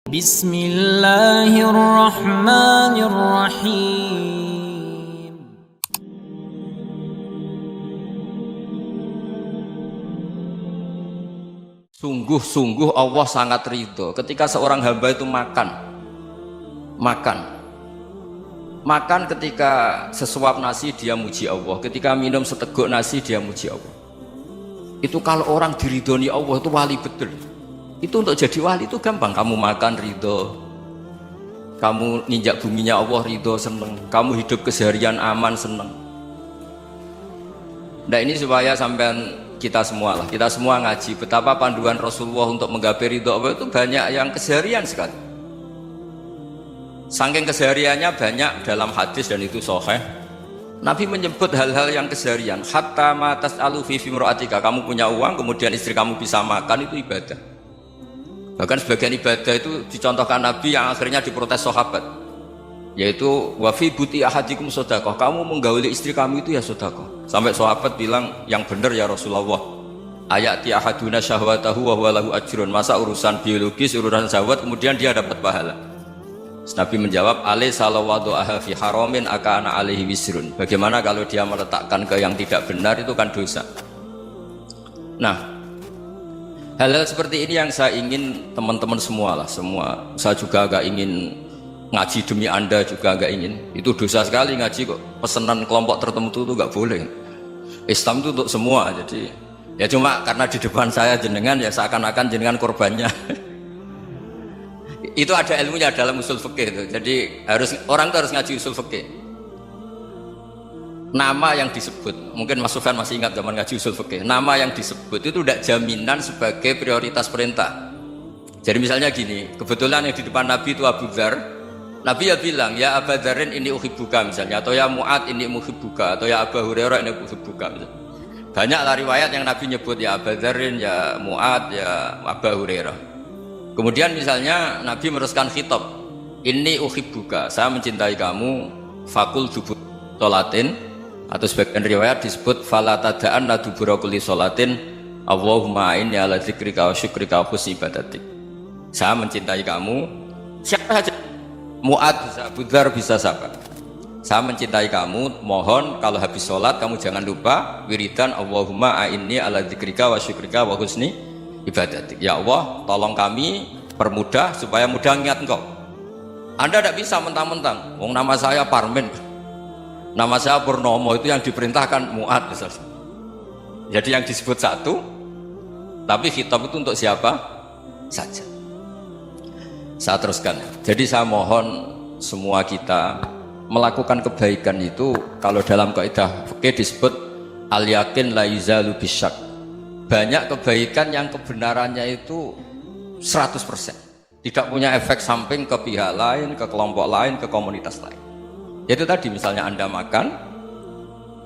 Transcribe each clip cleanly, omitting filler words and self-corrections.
Bismillahirrahmanirrahim. Sungguh-sungguh Allah sangat ridho ketika seorang hamba itu makan ketika sesuap nasi dia muji Allah, ketika minum seteguk nasi dia muji Allah. Itu kalau orang diridhoni Allah itu wali betul. Itu untuk jadi wali itu gampang. Kamu makan ridho, kamu nginjak buminya Allah ridho seneng, kamu hidup keseharian aman seneng. Nah ini supaya sampean kita semua ngaji betapa panduan Rasulullah untuk menggapai ridho Allah itu banyak yang keseharian sekali. Saking kesehariannya banyak dalam hadis dan itu sahih. Nabi menyebut hal-hal yang keseharian. Hatta ma tas'alu fi imra'atika, kamu punya uang kemudian istri kamu bisa makan, itu ibadah. Bahkan sebagian ibadah itu dicontohkan Nabi yang akhirnya diprotes sahabat, yaitu wa fi buti ahadikum sedekah, kamu menggauli istri kamu itu ya sedekah. Sampai sahabat bilang, yang benar ya Rasulullah, ayati ahaduna syahwatahu wa huwa lahu ajrun, masa urusan biologis, urusan syahwat kemudian dia dapat pahala. Nabi menjawab, alaysa law wada'aha fi haramin akana alaihi wisrun, bagaimana kalau dia meletakkan ke yang tidak benar, itu kan dosa. Nah, hal-hal seperti ini yang saya ingin teman-teman semua, saya juga agak ingin ngaji demi Anda, juga agak ingin. Itu dosa sekali ngaji kok pesanan kelompok tertentu itu gak boleh. Islam itu untuk semua, jadi ya cuma karena di depan saya jenengan ya seakan-akan jenengan korbannya. Itu ada ilmunya dalam usul fikih itu. Jadi orang itu harus ngaji usul fikih. Nama yang disebut, mungkin Mas Sufyan masih ingat zaman ngaji usul fikih, nama yang disebut itu tidak jaminan sebagai prioritas perintah. Jadi misalnya gini, kebetulan yang di depan Nabi itu Abu Dzar, Nabi ya bilang, ya Abu Dzarin ini uhibbuka misalnya, atau ya Mu'ad ini uhibbuka, atau ya Abu Hurairah ini uhibbuka. Banyaklah riwayat yang Nabi nyebut ya Abu Dzarin, ya Mu'ad, ya Abu Hurairah. Kemudian misalnya Nabi meneruskan khitab, ini uhibbuka, saya mencintai kamu, fakul dubur sholatin, atau sebagian riwayat disebut fala tada'anna dubura kulli sholatin Allahumma inni ala dzikrika wa syukrika wa husni ibadatik. Saya mencintai kamu, siapa saja, Mu'ad bisa, Abu Dzar bisa, siapa. Saya mencintai kamu, mohon kalau habis sholat kamu jangan lupa wiridan Allahumma inni ala dzikrika wa syukrika wa husni ibadatik. Ya Allah, tolong kami permudah supaya mudah ingat Engkau. Anda tidak bisa mentang-mentang, wong nama saya Parmin, nama saya Purnomo, itu yang diperintahkan Mu'ad misalnya. Jadi yang disebut satu, tapi khitab itu untuk siapa saja. Saya teruskan. Jadi saya mohon semua kita melakukan kebaikan itu, kalau dalam kaidah fikih disebut al yakin la yuzalu bisyak. Banyak kebaikan yang kebenarannya itu 100%, tidak punya efek samping ke pihak lain, ke kelompok lain, ke komunitas lain. Itu tadi misalnya Anda makan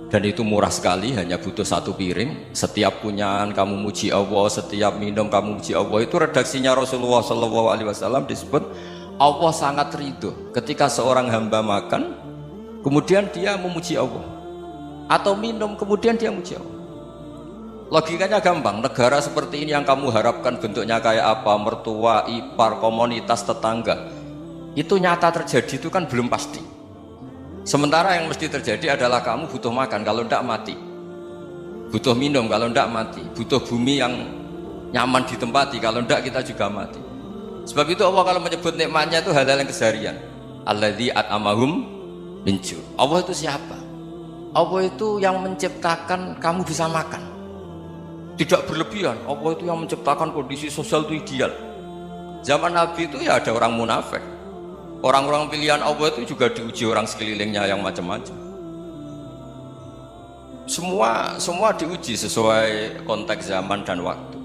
dan itu murah sekali, hanya butuh satu piring, setiap punyaan kamu muji Allah, setiap minum kamu muji Allah. Itu redaksinya Rasulullah SAW disebut Allah sangat ridho ketika seorang hamba makan kemudian dia memuji Allah, atau minum kemudian dia muji Allah. Logikanya gampang, negara seperti ini yang kamu harapkan bentuknya kayak apa, mertua, ipar, komunitas, tetangga, itu nyata terjadi itu kan belum pasti. Sementara yang mesti terjadi adalah kamu butuh makan, kalau tidak mati, butuh minum, kalau tidak mati, butuh bumi yang nyaman ditempati, kalau tidak kita juga mati. Sebab itu Allah kalau menyebut nikmatnya itu hal-hal yang keseharian. Alladzi at'amahum min ju'. Allah itu siapa? Allah itu yang menciptakan kamu bisa makan, tidak berlebihan. Allah itu yang menciptakan kondisi sosial itu ideal. Zaman Nabi itu ya ada orang munafik, orang-orang pilihan Allah itu juga diuji orang sekelilingnya yang macam-macam. Semua diuji sesuai konteks zaman dan waktu.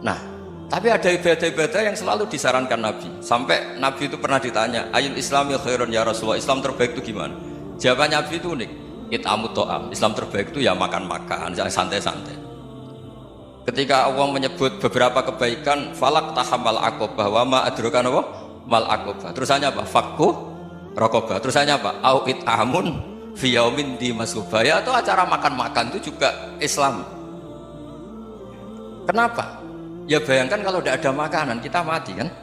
Nah, tapi ada ibadah-ibadah yang selalu disarankan Nabi. Sampai Nabi itu pernah ditanya, ayul islami khairun ya Rasulullah, Islam terbaik itu gimana? Jawaban Nabi itu unik, it'amut to'am, Islam terbaik itu ya makan-makan, jangan santai-santai. Ketika Allah menyebut beberapa kebaikan, falak tahamal aqobah, wa ma adrokan apa? Mal aqobah. Terusannya apa? Fakku rokobah. Terusannya apa? Au it'amun fi yaumin di masubaya, atau acara makan-makan itu juga Islam. Kenapa? Ya bayangkan kalau tidak ada makanan, kita mati kan?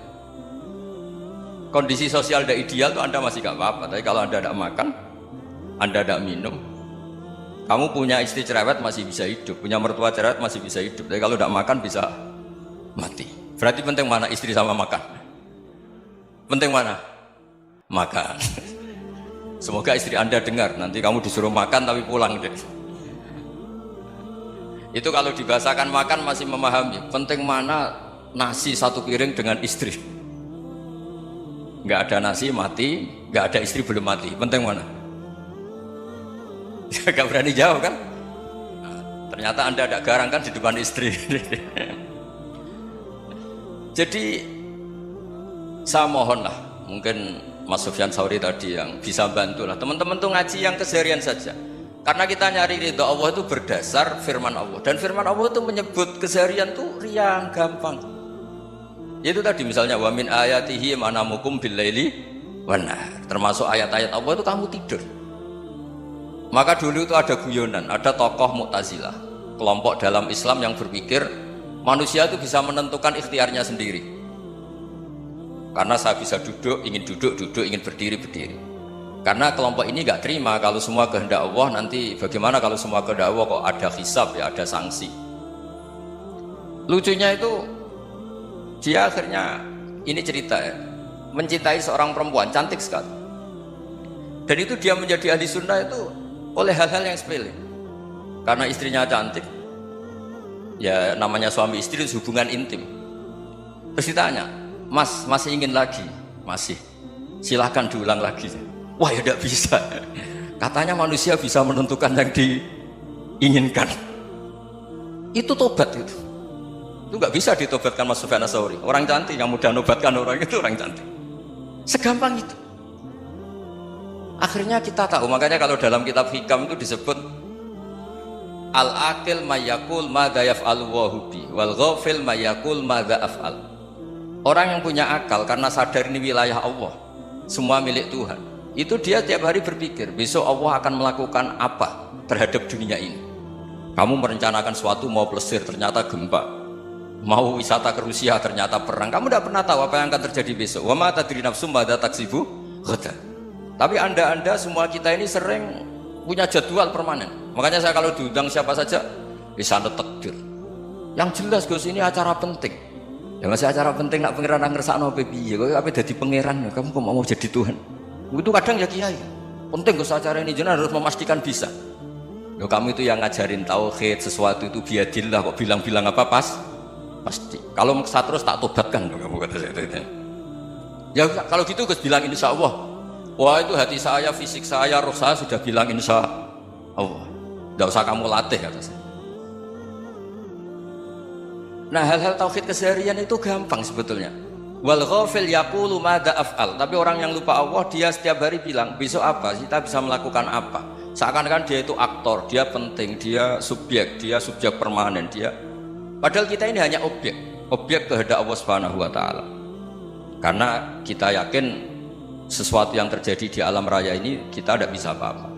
Kondisi sosial tidak ideal tuh Anda masih gak apa-apa, tapi kalau Anda tidak makan, Anda tidak minum, kamu punya istri cerewet masih bisa hidup, punya mertua cerewet masih bisa hidup, tapi kalau tidak makan bisa mati. Berarti penting mana istri sama makan? Penting mana? Makan. Semoga istri Anda dengar, nanti kamu disuruh makan tapi pulang deh. Itu kalau dibahasakan makan masih memahami. Penting mana nasi satu piring dengan istri. Nggak ada nasi mati, nggak ada istri belum mati. Penting mana? Gak berani jawab kan? Ternyata Anda ada garang kan di depan istri. Jadi saya mohonlah, mungkin Mas Sufyan Sauri tadi yang bisa bantulah teman-teman tuh ngaji yang keseharian saja. Karena kita nyari ridha Allah itu berdasar firman Allah, dan firman Allah itu menyebut keseharian tuh riang gampang. Itu tadi misalnya wa min ayatihi manamukum billaili wan nahar. Termasuk ayat-ayat Allah itu kamu tidur. Maka dulu itu ada guyonan, ada tokoh Mu'tazilah, kelompok dalam Islam yang berpikir manusia itu bisa menentukan ikhtiarnya sendiri. Karena saya bisa duduk, ingin berdiri, berdiri. Karena kelompok ini nggak terima kalau semua kehendak Allah, nanti bagaimana kalau semua kehendak Allah kok ada hisab ya, ada sanksi. Lucunya itu dia akhirnya, ini cerita ya, mencintai seorang perempuan cantik sekali. Dan itu dia menjadi ahli sunnah itu oleh hal-hal yang sepele. Karena istrinya cantik, ya namanya suami istri itu hubungan intim. Terus ditanya, Mas, masih ingin lagi? Masih. Silahkan diulang lagi. Wah ya tidak bisa. Katanya manusia bisa menentukan yang diinginkan. Itu tobat itu. Itu nggak bisa ditobatkan Mas Sufyan Ats-Tsauri. Orang cantik yang mudah nobatkan orang itu orang cantik. Segampang itu. Akhirnya kita tahu. Makanya kalau dalam kitab Hikam itu disebut al-aqil mayyakul madza yaf'alu wa hubi wal ghafil mayyakul madza af'al. Orang yang punya akal karena sadar ini wilayah Allah, semua milik Tuhan, itu dia tiap hari berpikir besok Allah akan melakukan apa terhadap dunia ini. Kamu merencanakan suatu mau plesir ternyata gempa, mau wisata ke Rusia ternyata perang. Kamu tidak pernah tahu apa yang akan terjadi besok. Wa ma tadri nafsum madza taksibu ghadan. Tapi anda semua kita ini sering punya jadwal permanen. Makanya saya kalau diundang siapa saja bisa takdir. Yang jelas Gus ini acara penting. Ya masih acara penting nak pangeran ngersakno piye kok ape dadi pangeran kamu kok mau jadi Tuhan. Itu kadang ya kiai. Penting Gus acara ini jenengan harus memastikan bisa. Loh kamu itu yang ngajarin tauhid sesuatu itu biadillah kok bilang-bilang apa pasti. Kalau saya terus tak tobatkan kamu kata saya itu. Ya kalau gitu Gus bilang insyaallah. Wah itu hati saya, fisik saya, roh saya sudah bilang insyaallah. Enggak usah kamu latih kata saya. Nah hal-hal tauhid keseharian itu gampang sebetulnya. Wal ghafil yaqulu madza af'al. Tapi orang yang lupa Allah dia setiap hari bilang besok apa, kita bisa melakukan apa. Seakan-akan dia itu aktor, dia penting, dia subjek permanen dia. Padahal kita ini hanya objek kehendak Allah Subhanahu wa taala. Karena kita yakin sesuatu yang terjadi di alam raya ini kita tidak bisa apa-apa.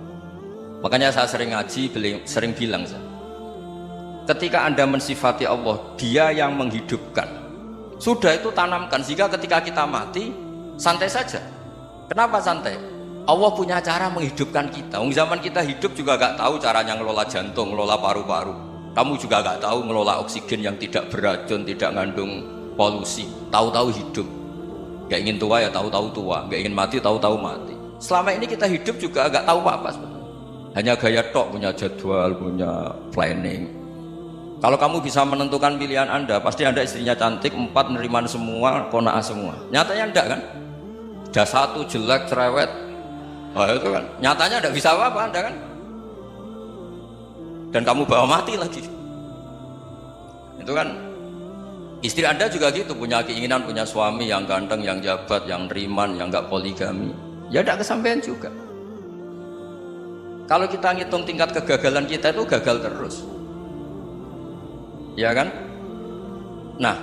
Makanya saya sering ngaji, sering bilang saya, ketika Anda mensifati Allah, dia yang menghidupkan. Sudah itu tanamkan, sehingga ketika kita mati, santai saja. Kenapa santai? Allah punya cara menghidupkan kita. Zaman kita hidup juga gak tahu caranya ngelola jantung, ngelola paru-paru. Kamu juga gak tahu ngelola oksigen yang tidak beracun, tidak ngandung polusi. Tahu-tahu hidup. Gak ingin tua ya tahu-tahu tua, gak ingin mati tahu-tahu mati. Selama ini kita hidup juga gak tahu apa-apa sebetulnya. Hanya gaya tok, punya jadwal, punya planning. Kalau kamu bisa menentukan pilihan Anda, pasti Anda istrinya cantik, 4 neriman semua, kona'ah semua. Nyatanya enggak kan? Sudah 1 jelek, cerewet. Wah itu kan, nyatanya enggak bisa apa-apa Anda kan? Dan kamu bawa mati lagi. Itu kan, istri Anda juga gitu, punya keinginan, punya suami yang ganteng, yang jabat, yang neriman, yang enggak poligami. Ya enggak kesampaian juga. Kalau kita ngitung tingkat kegagalan kita itu gagal terus. Ya kan? Nah,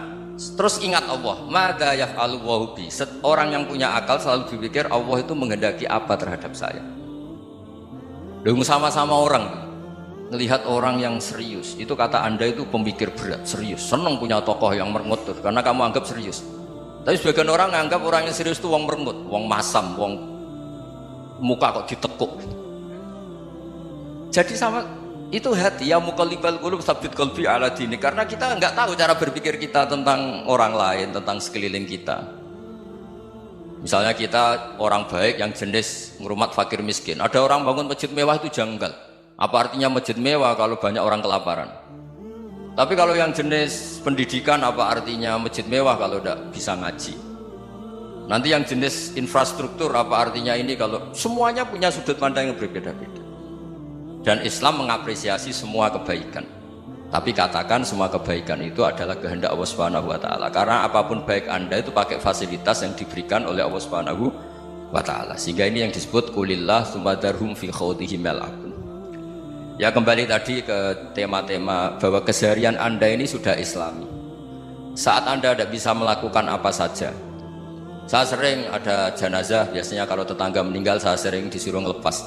terus ingat Allah, madza yaf'alu wa hubi. Orang yang punya akal selalu berpikir Allah itu menghendaki apa terhadap saya. Dong sama-sama orang. melihat orang yang serius, itu kata Anda itu pemikir berat, serius, senang punya tokoh yang merengut tuh, karena kamu anggap serius. Tapi sebagian orang anggap orang yang serius itu wong merengut, wong masam, wong muka kok ditekuk. Jadi sama itu hati ya muqallibal qulub tsabbit qalbi ala dini, karena kita nggak tahu cara berpikir kita tentang orang lain, tentang sekeliling kita. Misalnya kita orang baik yang jenis ngurmat fakir miskin, ada orang bangun masjid mewah itu janggal. Apa artinya masjid mewah kalau banyak orang kelaparan? Tapi kalau yang jenis pendidikan, apa artinya masjid mewah kalau tidak bisa ngaji? Nanti yang jenis infrastruktur, apa artinya ini kalau semuanya punya sudut pandang yang berbeda-beda. Dan Islam mengapresiasi semua kebaikan. Tapi katakan semua kebaikan itu adalah kehendak Allah Subhanahu wa taala. Karena apapun baik Anda itu pakai fasilitas yang diberikan oleh Allah Subhanahu wa taala. Sehingga ini yang disebut qulillah tsumma darhum fi khawdihim yal'abun. Ya kembali tadi ke tema-tema bahwa keseharian Anda ini sudah Islami. Saat Anda tidak bisa melakukan apa saja. Saya sering ada jenazah, biasanya kalau tetangga meninggal saya sering disuruh ngelepas.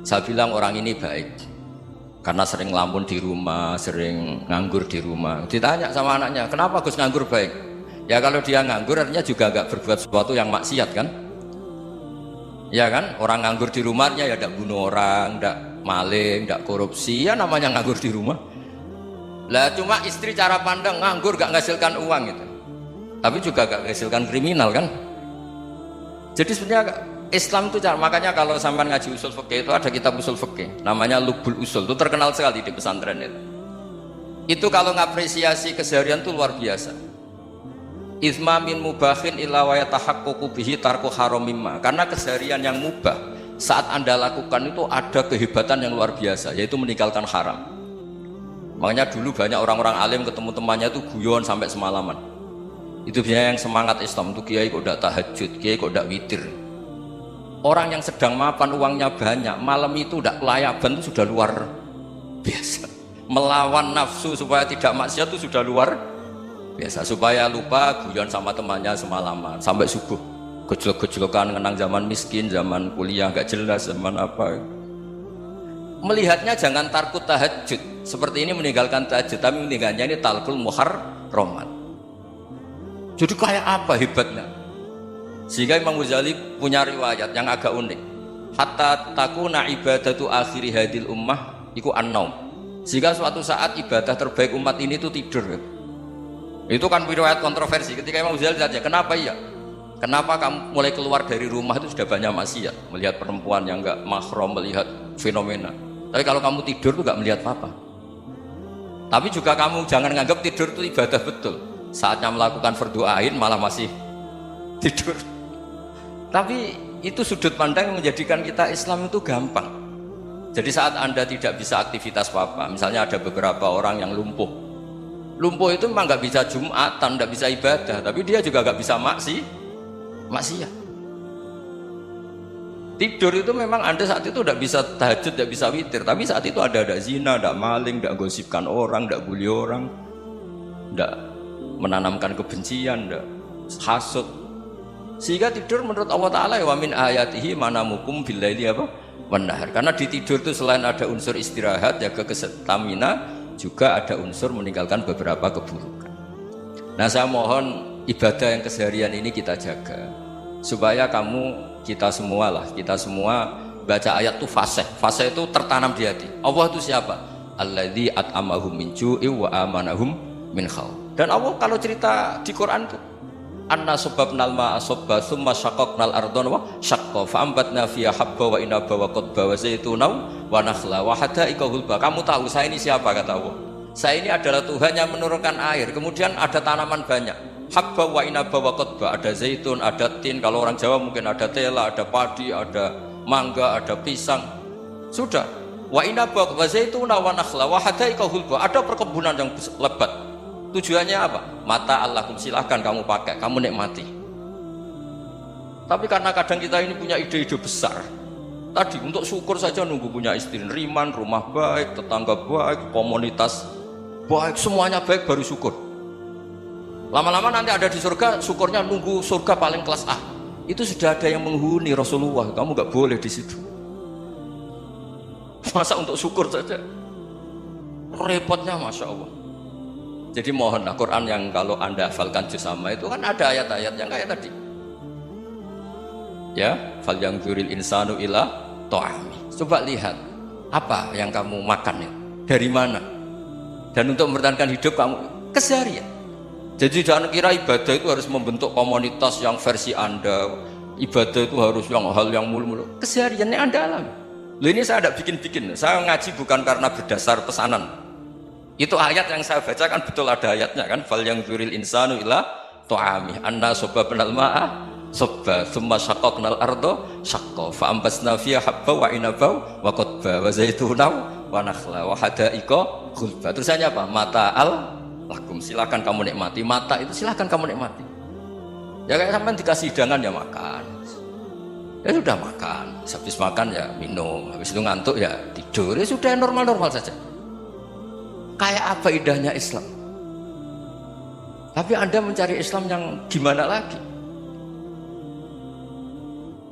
Saya bilang orang ini baik karena sering ngelamun di rumah, sering nganggur di rumah. Ditanya sama anaknya, kenapa Gus nganggur baik? Ya kalau dia nganggur artinya juga agak berbuat sesuatu yang maksiat kan? Ya kan, orang nganggur di rumahnya ya tidak bunuh orang, tidak maling, tidak korupsi, ya namanya nganggur di rumah. Lah cuma istri cara pandang nganggur gak menghasilkan uang itu, tapi juga gak menghasilkan kriminal kan. Jadi sebenarnya Islam itu cara, makanya kalau sampai ngaji usul fikih itu ada kitab usul fikih namanya Lubul Usul, itu terkenal sekali di pesantren itu. Itu kalau ngapresiasi keseharian itu luar biasa. Izma min mubahin illa wa yatahaqququ bihi tarku haramimma, karena keseharian yang mubah saat Anda lakukan itu ada kehebatan yang luar biasa, yaitu meninggalkan haram. Makanya dulu banyak orang-orang alim ketemu temannya itu guyon sampai semalaman. Itu biasanya yang semangat Islam itu, kiai kok tidak tahajud, kiai kok tidak witir. Orang yang sedang mapan uangnya banyak, malam itu tidak kelayaban itu sudah luar biasa. Melawan nafsu supaya tidak maksiat itu sudah luar biasa, supaya lupa guyon sama temannya semalaman sampai subuh, gejolak-gejolokan kenang zaman miskin, zaman kuliah gak jelas, zaman apa. Melihatnya jangan tarkut tahajud seperti ini, meninggalkan tahajud, tapi meninggalnya ini talkul muharramat. Jadi kayak apa hebatnya? Sehingga Imam Ghazali punya riwayat yang agak unik. Hatta takuna ibadatu akhiri hadil ummah iku an-naum. Sehingga suatu saat ibadah terbaik umat ini itu tidur. Itu kan riwayat kontroversi. Ketika Imam Ghazali saja, kenapa iya? Kenapa kamu mulai keluar dari rumah itu sudah banyak maksiat, melihat perempuan yang enggak mahram, melihat fenomena. Tapi kalau kamu tidur itu enggak melihat apa-apa. Tapi juga kamu jangan nganggap tidur itu ibadah betul. Saatnya melakukan fardu ain malah masih tidur. Tapi itu sudut pandang yang menjadikan kita Islam itu gampang. Jadi saat Anda tidak bisa aktivitas apa-apa, misalnya ada beberapa orang yang lumpuh. Lumpuh itu memang nggak bisa Jumatan, nggak bisa ibadah, tapi dia juga nggak bisa maksiat. Tidur itu memang Anda saat itu nggak bisa tahajud, nggak bisa witir, tapi saat itu ada zina, ada maling, nggak gosipkan orang, nggak bully orang, nggak menanamkan kebencian, nggak hasud. Sehingga tidur menurut Allah Taala wa min ayatihi manamukum billaili apa? Wan-nahar. Karena di tidur itu selain ada unsur istirahat, jaga stamina, juga ada unsur meninggalkan beberapa keburukan. Nah, saya mohon ibadah yang keseharian ini kita jaga supaya kita semua baca ayat itu fase itu tertanam di hati. Allah itu siapa? Alladzi at'amahum min ju'i wa amanahum min khauf. Dan Allah kalau cerita di Quran itu anna sababnal ma'a sabba tsumma syaqqaqnal ardha wa syaqqa fa ambatna fiha habba wa inaba wa qadba wa zaituna wa nakhla wa hadaika hulba. Kamu tahu saya ini siapa, kata Allah? Saya ini adalah Tuhan yang menurunkan air, kemudian ada tanaman banyak, habba wa inaba wa qadba, ada zaitun, ada tin, kalau orang Jawa mungkin ada tela, ada padi, ada mangga, ada pisang. Sudah. Wa inaba wa zaituna wa nakhla wa hadaika hulba, ada perkebunan yang lebat. Tujuannya apa? Mata Allahum, silahkan kamu pakai, kamu nikmati. Tapi karena kadang kita ini punya ide-ide besar. Tadi untuk syukur saja nunggu punya istri riman, rumah baik, tetangga baik, komunitas baik, semuanya baik baru syukur. Lama-lama nanti ada di surga, syukurnya nunggu surga paling kelas A. Itu sudah ada yang menghuni Rasulullah, kamu nggak boleh di situ. Masa untuk syukur saja repotnya, masya Allah. Jadi mohonlah Quran yang kalau anda hafalkan juz sama itu kan ada ayat-ayat yang kayak tadi. Ya, fal yang dzuril insanu ila ta'ami. Coba lihat apa yang kamu makan ya, dari mana, dan untuk mempertahankan hidup kamu keseharian. Jadi jangan kira ibadah itu harus membentuk komunitas yang versi anda. Ibadah itu harus yang hal yang mulu-mulu. Kesehariannya anda alami. Loh, ini saya tidak bikin-bikin. Saya ngaji bukan karena berdasar pesanan. Itu ayat yang saya baca kan betul ada ayatnya kan. Fal yang dzuril insanu ila ta'ami. Anna soba penal ma'a soba thumma syaqaqnal ardo syaqqa fa ambasna fiha habba wa inaba wa qadba wa zaitunaw wa nakhla wa hadaiqa ghulba. Terusannya apa? Mata'al lakum, silakan kamu nikmati. Mata itu silakan kamu nikmati. Ya kayak sampean dikasih hidangan ya makan. Ya sudah makan, habis makan ya minum, habis itu ngantuk ya tidur. Ya sudah normal-normal saja. Kayak apa indahnya Islam. Tapi Anda mencari Islam yang gimana lagi?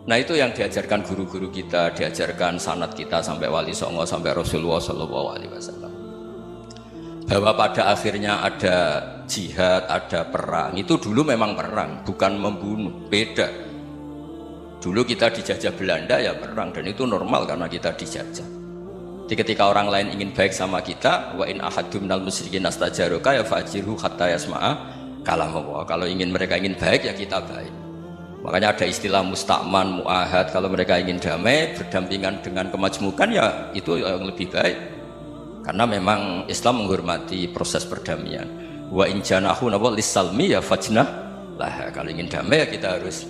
Nah, itu yang diajarkan guru-guru kita, diajarkan sanad kita sampai Wali Songo, sampai Rasulullah SAW. Bahwa pada akhirnya ada jihad, ada perang. Itu dulu memang perang, bukan membunuh, beda. Dulu kita dijajah Belanda ya perang, dan itu normal karena kita dijajah. Jadi ketika orang lain ingin baik sama kita, wa in ahadum minal musyrikin astajaruka ya fajirhu hatta yasma'a kalamullah. Kalau mereka ingin baik ya kita baik. Makanya ada istilah musta'man, mu'ahad. Kalau mereka ingin damai, berdampingan dengan kemajmukan ya itu yang lebih baik. Karena memang Islam menghormati proses perdamaian. Wa in janahu lis-salmi ya fajnah lah. Kalau ingin damai ya kita harus